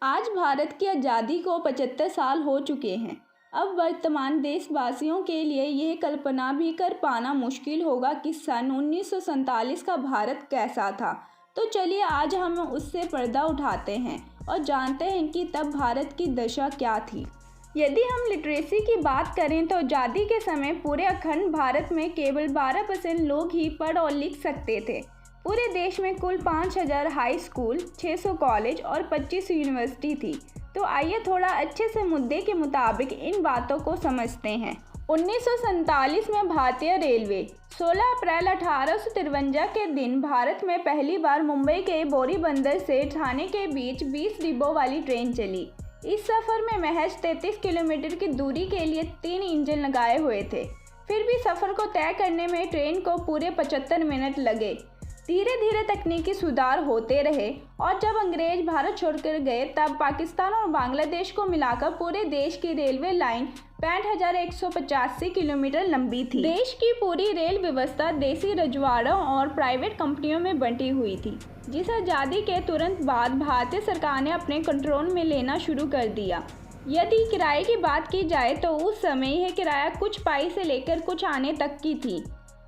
आज भारत की आज़ादी को 75 साल हो चुके हैं। अब वर्तमान देशवासियों के लिए यह कल्पना भी कर पाना मुश्किल होगा कि सन 1947 का भारत कैसा था। तो चलिए आज हम उससे पर्दा उठाते हैं और जानते हैं कि तब भारत की दशा क्या थी। यदि हम लिटरेसी की बात करें तो आज़ादी के समय पूरे अखंड भारत में केवल 12% लोग ही पढ़ और लिख सकते थे। पूरे देश में कुल 5000 हाई स्कूल, 600 कॉलेज और 25 यूनिवर्सिटी थी। तो आइए थोड़ा अच्छे से मुद्दे के मुताबिक इन बातों को समझते हैं। 1947 में भारतीय रेलवे 16 अप्रैल 1853 के दिन भारत में पहली बार मुंबई के बोरीबंदर से ठाणे के बीच 20 डिब्बों वाली ट्रेन चली। इस सफ़र में महज 33 किलोमीटर की दूरी के लिए 3 इंजन लगाए हुए थे। फिर भी सफ़र को तय करने में ट्रेन को पूरे 75 मिनट लगे। धीरे धीरे तकनीकी सुधार होते रहे और जब अंग्रेज भारत छोड़कर गए तब पाकिस्तान और बांग्लादेश को मिलाकर पूरे देश की रेलवे लाइन 65,185 किलोमीटर लंबी थी। देश की पूरी रेल व्यवस्था देसी रजवाड़ों और प्राइवेट कंपनियों में बंटी हुई थी, जिस आज़ादी के तुरंत बाद भारतीय सरकार ने अपने कंट्रोल में लेना शुरू कर दिया। यदि किराए की बात की जाए तो उस समय यह किराया कुछ पाई से लेकर कुछ आने तक की थी।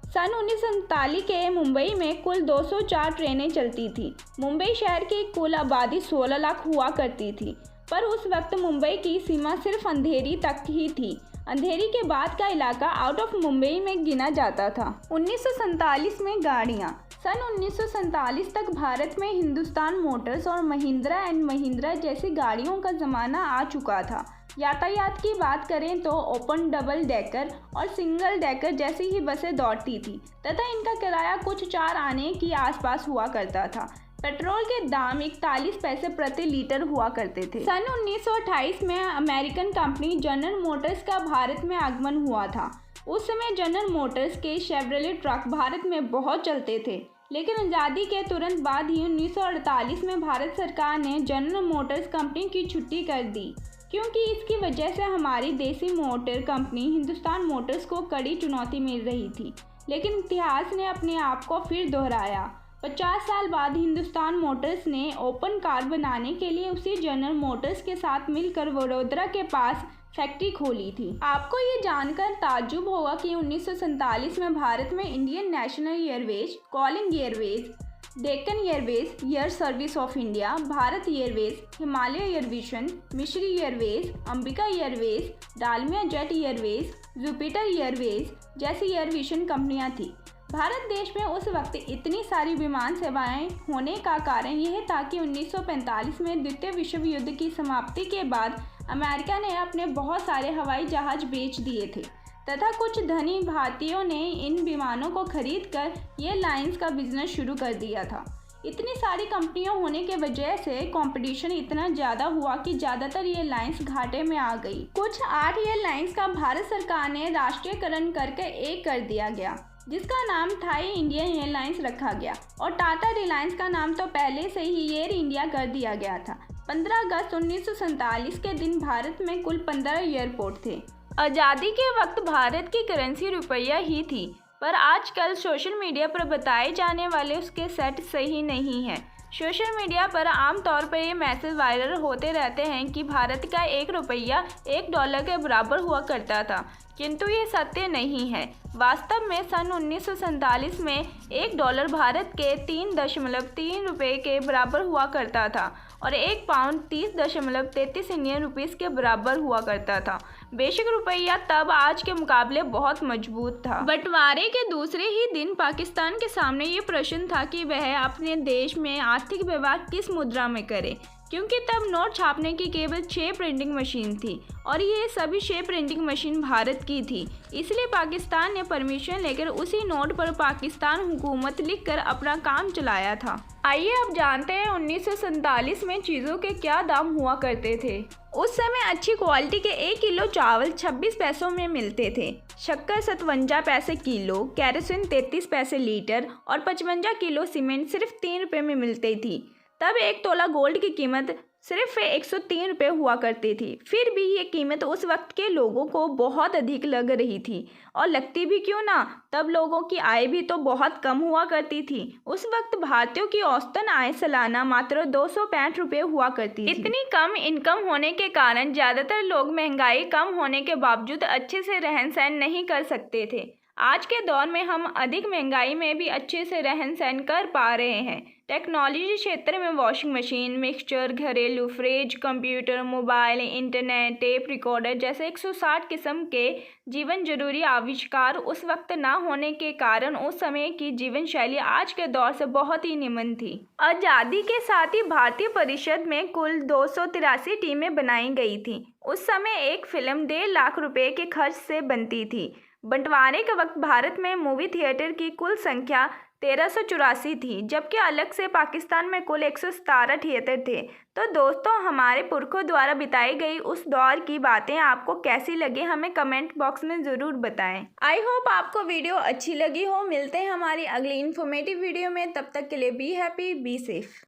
सन 1939 के मुंबई में कुल 204 ट्रेनें चलती थी। मुंबई शहर की कुल आबादी 16 लाख हुआ करती थी, पर उस वक्त मुंबई की सीमा सिर्फ अंधेरी तक ही थी। अंधेरी के बाद का इलाका आउट ऑफ मुंबई में गिना जाता था। 1947 में गाड़ियाँ। सन 1947 तक भारत में हिंदुस्तान मोटर्स और महिंद्रा एंड महिंद्रा जैसी गाड़ियों का ज़माना आ चुका था। यातायात की बात करें तो ओपन, डबल डेकर और सिंगल डेकर जैसी ही बसें दौड़ती थी तथा इनका किराया कुछ 4 आने की आसपास हुआ करता था। पेट्रोल के दाम 41 पैसे प्रति लीटर हुआ करते थे। सन 1928 में अमेरिकन कंपनी जनरल मोटर्स का भारत में आगमन हुआ था। उस समय जनरल मोटर्स के शेवरले ट्रक भारत में बहुत चलते थे, लेकिन आज़ादी के तुरंत बाद ही 1948 में भारत सरकार ने जनरल मोटर्स कंपनी की छुट्टी कर दी, क्योंकि इसकी वजह से हमारी देसी मोटर कंपनी हिंदुस्तान मोटर्स को कड़ी चुनौती मिल रही थी। लेकिन इतिहास ने अपने आप को फिर दोहराया। 50 साल बाद हिंदुस्तान मोटर्स ने ओपन कार बनाने के लिए उसी जनरल मोटर्स के साथ मिलकर वडोदरा के पास फैक्ट्री खोली थी। आपको ये जानकर ताज्जुब होगा कि 1947 में भारत में Indian National airways, Kalinga airways, Deccan airways, air service of India, Bharat airways, Himalaya aviation, Misri airways, Ambika airways, Dalmia jet airways, Jupiter airways जैसी एयरविशन कंपनियां थी। भारत देश में उस वक्त इतनी सारी विमान सेवाएं होने का कारण यह था कि 1945 में द्वितीय विश्व युद्ध की समाप्ति के बाद अमेरिका ने अपने बहुत सारे हवाई जहाज बेच दिए थे तथा कुछ धनी भारतीयों ने इन विमानों को खरीदकर एयरलाइंस का बिजनेस शुरू कर दिया था। इतनी सारी कंपनियां होने के वजह से कंपटीशन इतना ज़्यादा हुआ कि ज़्यादातर एयरलाइंस घाटे में आ गई। कुछ 8 एयरलाइंस का भारत सरकार ने राष्ट्रीयकरण करके एक कर दिया गया, जिसका नाम थाई इंडियन एयरलाइंस रखा गया और टाटा रिलायंस का नाम तो पहले से ही एयर इंडिया कर दिया गया था। 15 अगस्त 1947 के दिन भारत में कुल 15 एयरपोर्ट थे। आज़ादी के वक्त भारत की करेंसी रुपया ही थी, पर आजकल सोशल मीडिया पर बताए जाने वाले उसके सेट सही नहीं है। सोशल मीडिया पर आमतौर पर ये मैसेज वायरल होते रहते हैं कि भारत का 1 रुपया $1 के बराबर हुआ करता था, किंतु ये सत्य नहीं है। वास्तव में सन 1947 में $1 भारत के 3.3 रुपये के बराबर हुआ करता था और 1 पाउंड 30.33 इंडियन रुपीस के बराबर हुआ करता था। बेशक रुपया तब आज के मुकाबले बहुत मजबूत था। बंटवारे के दूसरे ही दिन पाकिस्तान के सामने ये प्रश्न था कि वह अपने देश में आर्थिक व्यवहार किस मुद्रा में करे, क्योंकि तब नोट छापने की केवल 6 प्रिंटिंग मशीन थी और ये सभी 6 प्रिंटिंग मशीन भारत की थी। इसलिए पाकिस्तान ने परमिशन लेकर उसी नोट पर पाकिस्तान हुकूमत लिखकर अपना काम चलाया था। आइए अब जानते हैं 1947 में चीज़ों के क्या दाम हुआ करते थे। उस समय अच्छी क्वालिटी के 1 किलो चावल 26 पैसों में मिलते थे, शक्कर 57 पैसे किलो, केरोसिन 33 पैसे लीटर और 55 किलो सीमेंट सिर्फ 3 रुपये में मिलती थी। तब 1 तोला गोल्ड की कीमत सिर्फ 103 रुपये हुआ करती थी। फिर भी ये कीमत उस वक्त के लोगों को बहुत अधिक लग रही थी, और लगती भी क्यों ना, तब लोगों की आय भी तो बहुत कम हुआ करती थी। उस वक्त भारतीयों की औसतन आय सालाना मात्र 265 रुपये हुआ करती थी। इतनी कम इनकम होने के कारण ज़्यादातर लोग महंगाई कम होने के बावजूद अच्छे से रहन सहन नहीं कर सकते थे। आज के दौर में हम अधिक महंगाई में भी अच्छे से रहन सहन कर पा रहे हैं। टेक्नोलॉजी क्षेत्र में वॉशिंग मशीन, मिक्सचर, घरेलू fridge, computer, mobile, internet, tape recorder जैसे 160 किस्म के जीवन जरूरी आविष्कार उस वक्त ना होने के कारण उस समय की जीवन शैली आज के दौर से बहुत ही निम्न थी। आज़ादी के साथ ही भारतीय परिषद में कुल 283 टीमें बनाई गई थी। उस समय एक फिल्म 1.5 लाख रुपए के खर्च से बनती थी। बंटवारे के वक्त भारत में मूवी थिएटर की कुल संख्या 1384 थी, जबकि अलग से पाकिस्तान में कुल 117 थिएटर थे। तो दोस्तों, हमारे पुरखों द्वारा बिताई गई उस दौर की बातें आपको कैसी लगी, हमें कमेंट बॉक्स में ज़रूर बताएं। आई होप आपको वीडियो अच्छी लगी हो। मिलते हैं हमारी अगली इन्फॉर्मेटिव वीडियो में, तब तक के लिए बी हैप्पी, बी सेफ।